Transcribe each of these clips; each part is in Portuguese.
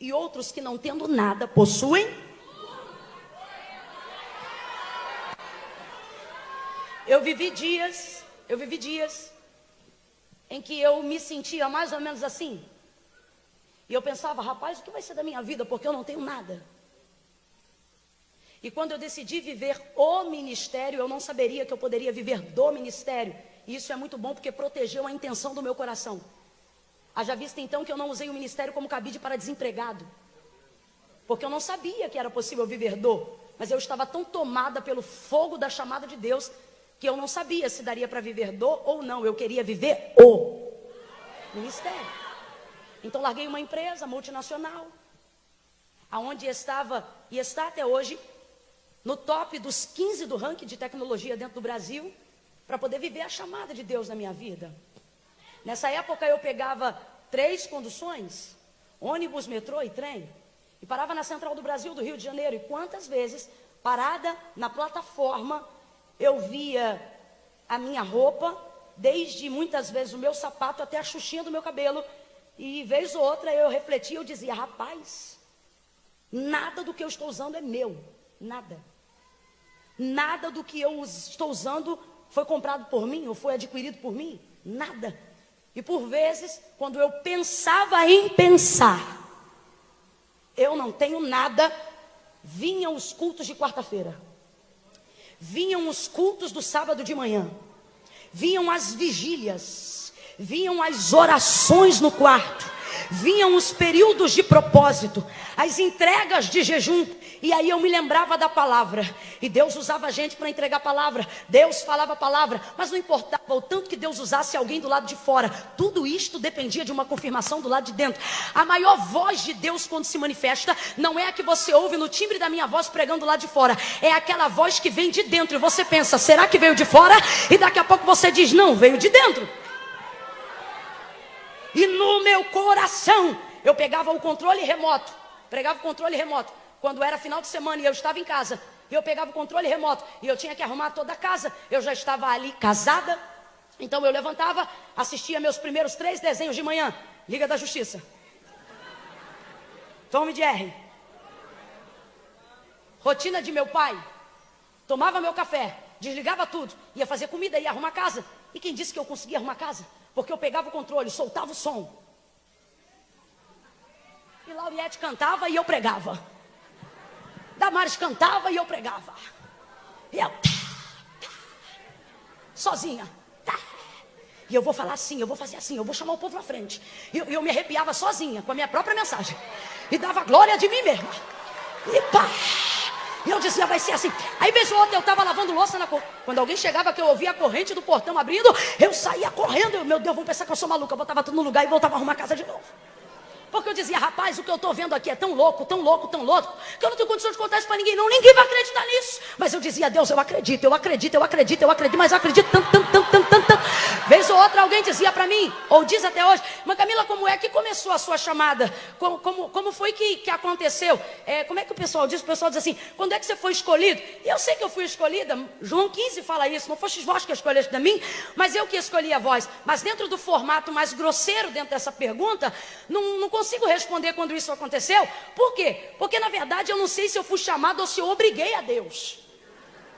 e outros que não tendo nada possuem. Eu vivi dias em que eu me sentia mais ou menos assim. E eu pensava, rapaz, o que vai ser da minha vida? Porque eu não tenho nada. E quando eu decidi viver o ministério, eu não saberia que eu poderia viver do ministério. E isso é muito bom porque protegeu a intenção do meu coração. Haja vista então que eu não usei o ministério como cabide para desempregado. Porque eu não sabia que era possível viver do. Mas eu estava tão tomada pelo fogo da chamada de Deus que eu não sabia se daria para viver do ou não. Eu queria viver o ministério. Então larguei uma empresa multinacional, aonde estava e está até hoje no top dos 15 do ranking de tecnologia dentro do Brasil, para poder viver a chamada de Deus na minha vida. Nessa época eu pegava 3 conduções, ônibus, metrô e trem, e parava na Central do Brasil, do Rio de Janeiro. E quantas vezes, parada na plataforma, eu via a minha roupa, desde muitas vezes o meu sapato até a xuxinha do meu cabelo. E vez ou outra eu refletia, eu dizia, rapaz, nada do que eu estou usando é meu, nada. Nada do que eu estou usando foi comprado por mim ou foi adquirido por mim, nada. E por vezes, quando eu pensava em pensar, eu não tenho nada, vinham os cultos de quarta-feira, vinham os cultos do sábado de manhã, vinham as vigílias, vinham as orações no quarto, vinham os períodos de propósito, as entregas de jejum. E aí eu me lembrava da palavra, e Deus usava a gente para entregar a palavra, Deus falava a palavra, mas não importava o tanto que Deus usasse alguém do lado de fora, tudo isto dependia de uma confirmação do lado de dentro. A maior voz de Deus quando se manifesta, não é a que você ouve no timbre da minha voz pregando lá de fora, é aquela voz que vem de dentro, e você pensa, será que veio de fora? E daqui a pouco você diz, não, veio de dentro. E no meu coração, eu pegava o controle remoto, pregava o controle remoto. Quando era final de semana e eu estava em casa, e eu pegava o controle remoto, e eu tinha que arrumar toda a casa, eu já estava ali casada, então eu levantava, assistia meus primeiros 3 desenhos de manhã, Liga da Justiça, Tom e Jerry, rotina de meu pai, tomava meu café, desligava tudo, ia fazer comida, ia arrumar casa. E quem disse que eu conseguia arrumar casa? Porque eu pegava o controle, soltava o som, e Lauriette cantava e eu pregava, Damares cantava e eu pregava. E eu sozinha. E eu vou falar assim, eu vou fazer assim, eu vou chamar o povo na frente. E eu me arrepiava sozinha com a minha própria mensagem. E dava glória de mim mesma. E pá! E eu dizia, vai ser assim. Aí vez ou outra eu estava lavando louça na cor. Quando alguém chegava que eu ouvia a corrente do portão abrindo, eu saía correndo. Meu Deus, vão pensar que eu sou maluca. Eu botava tudo no lugar e voltava a arrumar a casa de novo. Porque eu dizia, rapaz, o que eu estou vendo aqui é tão louco, tão louco, tão louco, que eu não tenho condição de contar isso para ninguém, não. Ninguém vai acreditar nisso. Mas eu dizia, Deus, eu acredito, mas eu acredito tanto. Vez ou outra alguém dizia para mim, ou diz até hoje, mas Camila, como é que começou a sua chamada? Como foi que aconteceu? Como é que o pessoal diz? O pessoal diz assim, quando é que você foi escolhido? E eu sei que eu fui escolhida, João 15 fala isso, não foste vós que escolheste de mim, mas eu que escolhi a vós. Mas dentro do formato mais grosseiro, dentro dessa pergunta, não consigo responder quando isso aconteceu. Por quê? Porque na verdade eu não sei se eu fui chamado ou se eu obriguei a Deus.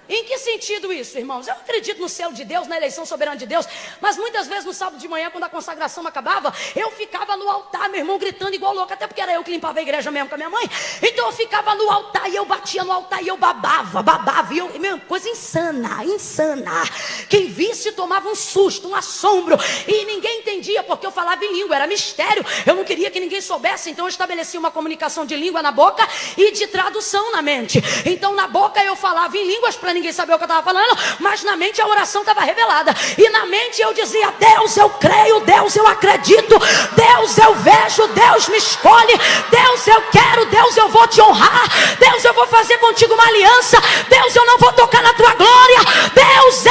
Em que sentido isso, irmãos? Eu acredito no selo de Deus, na eleição soberana de Deus, mas muitas vezes no sábado de manhã, quando a consagração acabava, eu ficava no altar, meu irmão, gritando igual louco, até porque era eu que limpava a igreja mesmo com a minha mãe. Então eu ficava no altar e eu batia no altar e eu babava, e meu, coisa insana. Quem visse tomava um susto, um assombro, e ninguém entendia porque eu falava em língua, era mistério. Eu não queria que ninguém soubesse, então eu estabeleci uma comunicação de língua na boca e de tradução na mente. Então na boca eu falava em línguas para ninguém saber o que eu estava falando, mas na mente a oração estava revelada, e na mente eu dizia, Deus eu creio, Deus eu acredito, Deus eu vejo, Deus me escolhe, Deus eu quero, Deus eu vou te honrar, Deus eu vou fazer contigo uma aliança, Deus eu não vou tocar na tua glória, Deus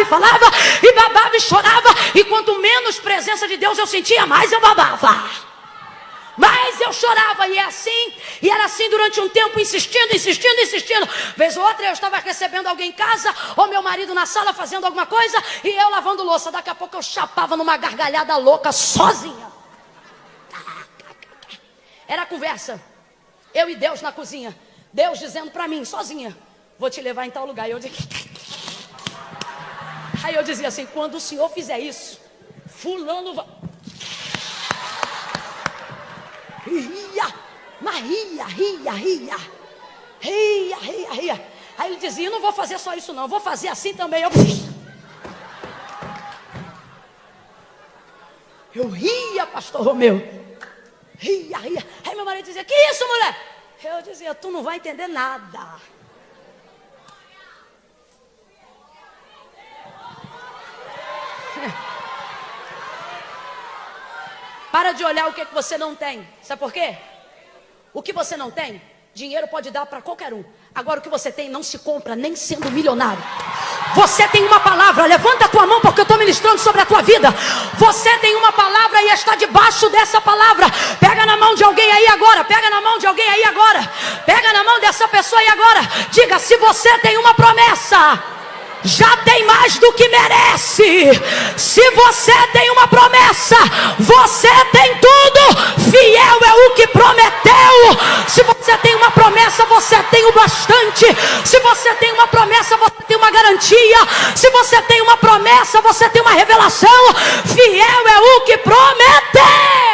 e falava, e babava e chorava, e quanto menos presença de Deus eu sentia, mais eu babava. Mas eu chorava, e era assim durante um tempo, insistindo. Vez ou outra eu estava recebendo alguém em casa, ou meu marido na sala fazendo alguma coisa, e eu lavando louça. Daqui a pouco eu chapava numa gargalhada louca, sozinha. Era a conversa. Eu e Deus na cozinha. Deus dizendo pra mim, sozinha, vou te levar em tal lugar. Aí eu dizia assim, quando o senhor fizer isso, fulano vai... Ria. Aí ele dizia, eu não vou fazer só isso não, eu vou fazer assim também. Eu ria, pastor Romeu. Ria. Aí meu marido dizia, que isso, mulher? Eu dizia, tu não vai entender nada. Para de olhar o que você não tem. Sabe por quê? O que você não tem, dinheiro pode dar para qualquer um. Agora o que você tem não se compra nem sendo milionário. Você tem uma palavra, levanta a tua mão porque eu estou ministrando sobre a tua vida. Você tem uma palavra e está debaixo dessa palavra. Pega na mão de alguém aí agora, pega na mão de alguém aí agora. Pega na mão dessa pessoa aí agora. Diga, se você tem uma promessa, já tem mais do que merece. Se você tem uma promessa, você tem tudo. Fiel é o que prometeu. Se você tem uma promessa, você tem o bastante. Se você tem uma promessa, você tem uma garantia. Se você tem uma promessa, você tem uma revelação. Fiel é o que prometeu.